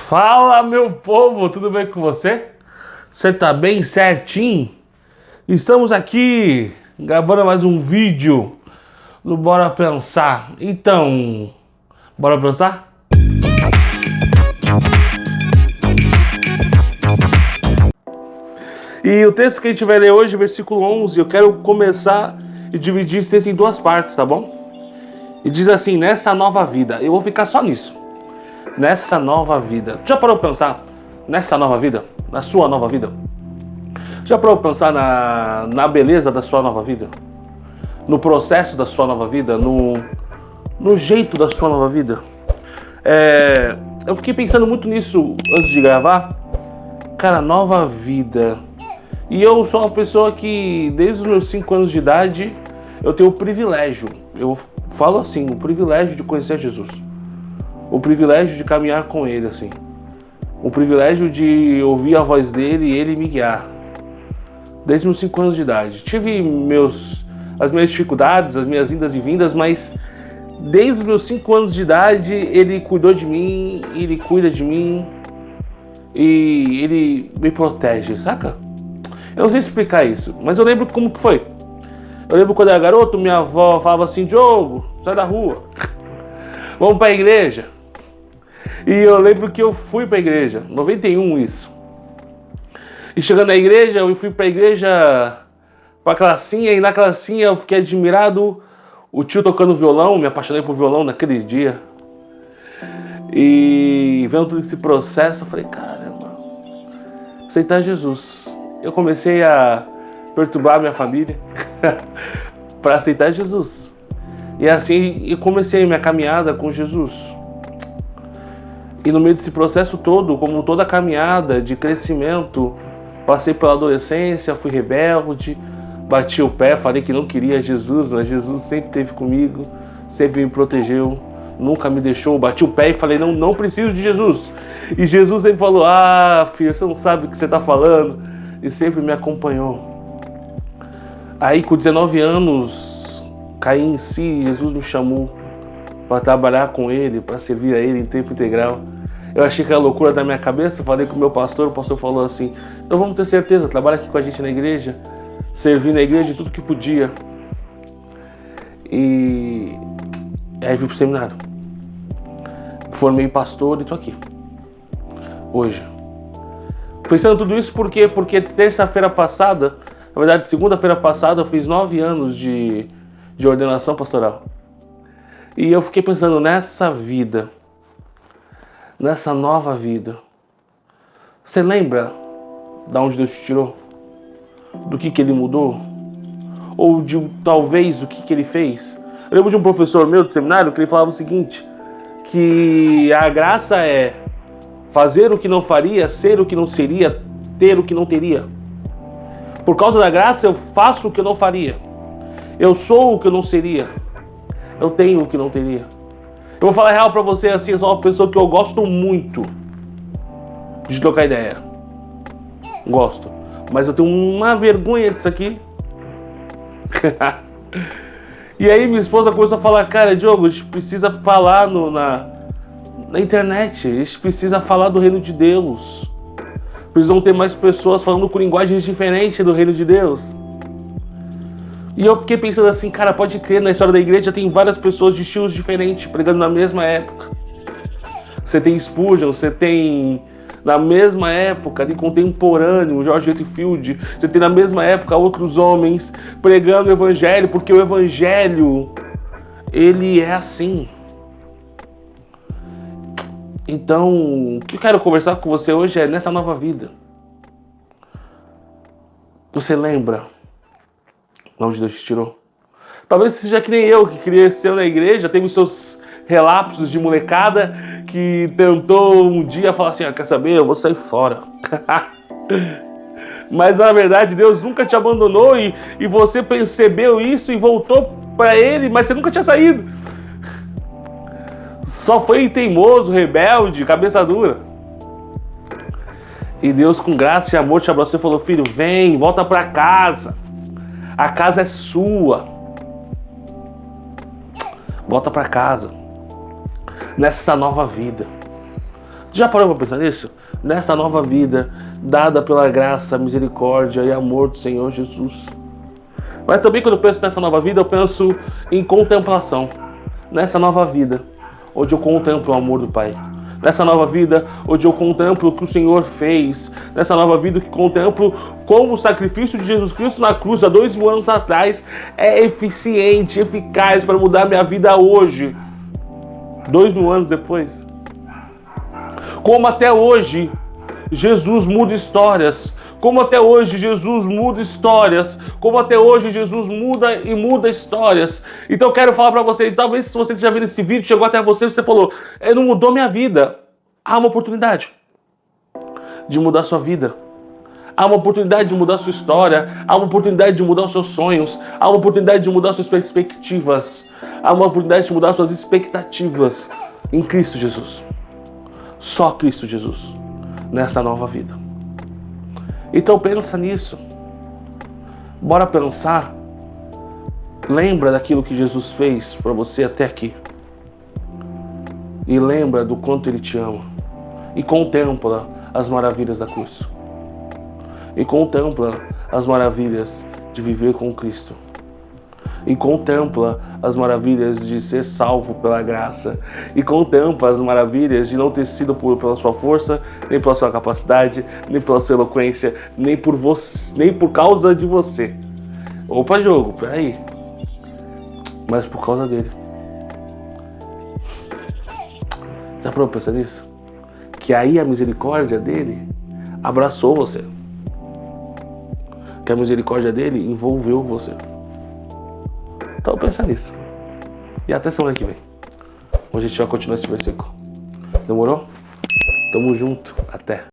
Fala, meu povo, tudo bem com você? Você tá bem certinho? Estamos aqui gravando mais um vídeo no Bora Pensar. Então, bora pensar? E o texto que a gente vai ler hoje, versículo 11, eu quero começar e dividir esse texto em duas partes, tá bom? E diz assim: nessa nova vida. Eu vou ficar só nisso. Nessa nova vida. Já parou pra pensar nessa nova vida? Na sua nova vida? Já parou pra pensar na beleza da sua nova vida? No processo da sua nova vida? No jeito da sua nova vida? Eu fiquei pensando muito nisso antes de gravar. Cara, nova vida. E eu sou uma pessoa que, desde os meus 5 anos de idade, eu tenho o privilégio, eu falo assim, o privilégio de conhecer Jesus. O privilégio de caminhar com Ele, assim. O privilégio de ouvir a voz dele e Ele me guiar. Desde os meus 5 anos de idade. Tive as minhas dificuldades, as minhas indas e vindas, mas desde os meus 5 anos de idade, Ele cuidou de mim, Ele cuida de mim e Ele me protege, saca? Eu não sei explicar isso, mas eu lembro como que foi. Eu lembro quando eu era garoto, minha avó falava assim: Diogo, sai da rua, vamos pra igreja. E eu lembro que eu fui pra igreja, 91 isso. E chegando na igreja, eu fui pra igreja pra classinha, e na classinha eu fiquei admirado, o tio tocando violão, me apaixonei por violão naquele dia. E vendo todo esse processo, eu falei: caramba, aceitar Jesus. Eu comecei a perturbar minha família para aceitar Jesus. E assim eu comecei minha caminhada com Jesus. E no meio desse processo todo, como toda caminhada de crescimento, passei pela adolescência, fui rebelde, bati o pé, falei que não queria Jesus, mas Jesus sempre esteve comigo, sempre me protegeu, nunca me deixou. Bati o pé e falei: não preciso de Jesus. E Jesus sempre falou: ah, filho, você não sabe o que você está falando. E sempre me acompanhou. Aí com 19 anos, caí em si, Jesus me chamou para trabalhar com Ele, para servir a Ele em tempo integral. Eu achei que era loucura da minha cabeça, falei com o meu pastor, o pastor falou assim: então vamos ter certeza, trabalha aqui com a gente na igreja, servir na igreja tudo que podia. E aí fui pro seminário, formei pastor e tô aqui, hoje. Pensando tudo isso por quê? Porque terça-feira passada, na verdade segunda-feira passada, eu fiz 9 anos de ordenação pastoral. E eu fiquei pensando nessa vida, nessa nova vida. Você lembra de onde Deus te tirou? Do que Ele mudou? Ou de talvez o que Ele fez? Eu lembro de um professor meu de seminário que ele falava o seguinte, que a graça é fazer o que não faria, ser o que não seria, ter o que não teria. Por causa da graça eu faço o que eu não faria. Eu sou o que eu não seria. Eu tenho o que não teria. Eu vou falar a real pra você assim, eu sou uma pessoa que eu gosto muito de trocar ideia. Gosto. Mas eu tenho uma vergonha disso aqui. E aí minha esposa começou a falar: cara, Diogo, a gente precisa falar na internet, a gente precisa falar do reino de Deus. Precisam ter mais pessoas falando com linguagens diferentes do reino de Deus. E eu fiquei pensando assim: cara, pode crer, na história da igreja tem várias pessoas de estilos diferentes pregando na mesma época. Você tem Spurgeon, você tem na mesma época, ali contemporâneo, o George Whitefield. Você tem na mesma época outros homens pregando o evangelho, porque o evangelho, ele é assim. Então, o que eu quero conversar com você hoje é nessa nova vida. Você lembra de onde Deus te tirou? Talvez seja que nem eu, que cresceu na igreja, teve os seus relapsos de molecada, que tentou um dia falar assim: quer saber, eu vou sair fora. Mas na verdade Deus nunca te abandonou e você percebeu isso e voltou para Ele, mas você nunca tinha saído. Só foi teimoso, rebelde, cabeça dura. E Deus, com graça e amor, te abraçou e falou: filho, vem, volta para casa. A casa é sua. Volta para casa. Nessa nova vida. Já parou para pensar nisso? Nessa nova vida, dada pela graça, misericórdia e amor do Senhor Jesus. Mas também quando eu penso nessa nova vida, eu penso em contemplação. Nessa nova vida, onde eu contemplo o amor do Pai. Nessa nova vida, onde eu contemplo o que o Senhor fez. Nessa nova vida, que contemplo como o sacrifício de Jesus Cristo na cruz há 2000 anos atrás é eficiente, eficaz para mudar minha vida hoje. 2000 anos depois. Como até hoje Jesus muda histórias. Como até hoje Jesus muda histórias. Como até hoje Jesus muda e muda histórias. Então eu quero falar para você, talvez se você já viu esse vídeo, chegou até você e você falou, não mudou minha vida. Há uma oportunidade de mudar a sua vida. Há uma oportunidade de mudar a sua história. Há uma oportunidade de mudar os seus sonhos. Há uma oportunidade de mudar as suas perspectivas. Há uma oportunidade de mudar as suas expectativas em Cristo Jesus. Só Cristo Jesus nessa nova vida. Então pensa nisso. Bora pensar. Lembra daquilo que Jesus fez para você até aqui. E lembra do quanto Ele te ama. E contempla as maravilhas da cruz. E contempla as maravilhas de viver com Cristo. E contempla as maravilhas de ser salvo pela graça. E contempla as maravilhas de não ter sido pela sua força, nem pela sua capacidade, nem pela sua eloquência, nem por você, nem por causa de você. Opa, jogo, peraí. Mas por causa dele. Já parou pra pensar nisso? Que aí a misericórdia dele abraçou você. Que a misericórdia dele envolveu você. Então pensa nisso. E até semana que vem. Hoje a gente vai continuar esse versículo. Demorou? Tamo junto. Até.